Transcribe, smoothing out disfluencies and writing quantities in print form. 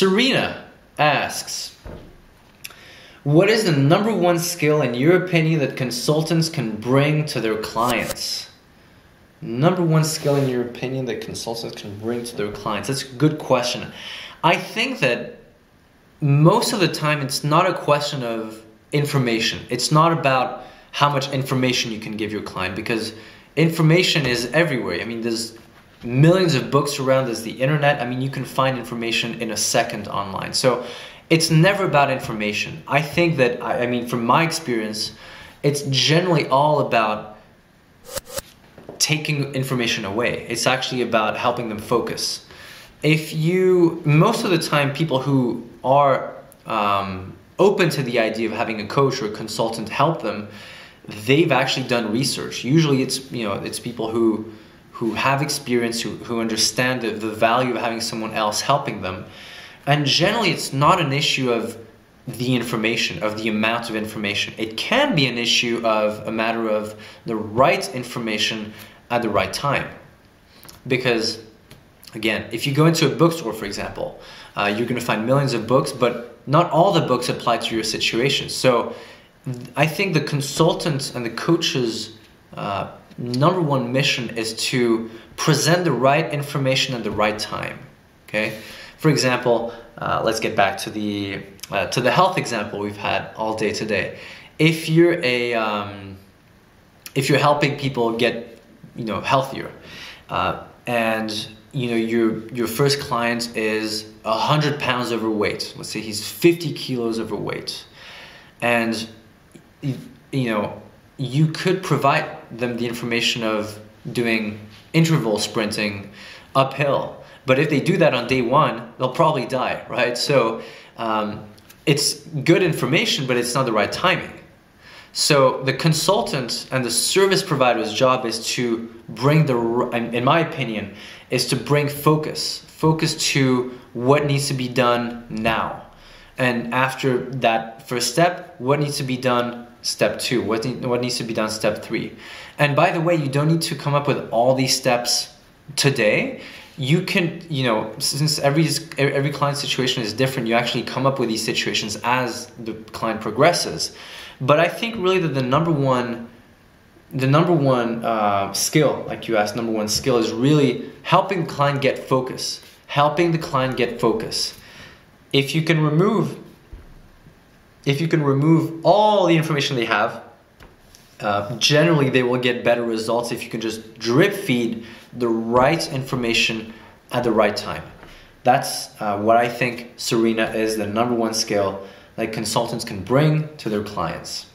Serena asks, what is the number one skill in your opinion that consultants can bring to their clients? Number one skill in your opinion that consultants can bring to their clients? That's a good question. I think that most of the time it's not a question of information. It's not about how much information you can give your client, because information is everywhere. I mean, there's millions of books around, there's the internet. I mean, you can find information in a second online. So it's never about information. I think that, I mean, from my experience, it's generally all about taking information away. It's actually about helping them focus. Most of the time, people who are open to the idea of having a coach or a consultant help them, they've actually done research. Usually it's people who have experience, who understand the value of having someone else helping them. And generally it's not an issue of the information, of the amount of information. It can be an issue of a matter of the right information at the right time. Because again, if you go into a bookstore, for example, you're going to find millions of books, but not all the books apply to your situation. So I think the consultant and the coach's number one mission is to present the right information at the right time. Okay. For example, let's get back to the health example we've had all day today. If you're helping people get healthier, and your first client is 100 pounds overweight. Let's say he's 50 kilos overweight, and you could provide them the information of doing interval sprinting uphill. But if they do that on day one, they'll probably die, right? So it's good information, but it's not the right timing. So the consultant and the service provider's job is to bring in my opinion, is to bring focus to what needs to be done now. And after that first step, what needs to be done step 2, what needs to be done step 3. And by the way, you don't need to come up with all these steps today. You can, since every client situation is different, you actually come up with these situations as the client progresses. But I think really that the number one skill, like you asked, number one skill is really helping the client get focus. Helping the client get focus. If you can remove all the information they have, generally they will get better results if you can just drip feed the right information at the right time. That's what I think, Serena, is the number one skill that consultants can bring to their clients.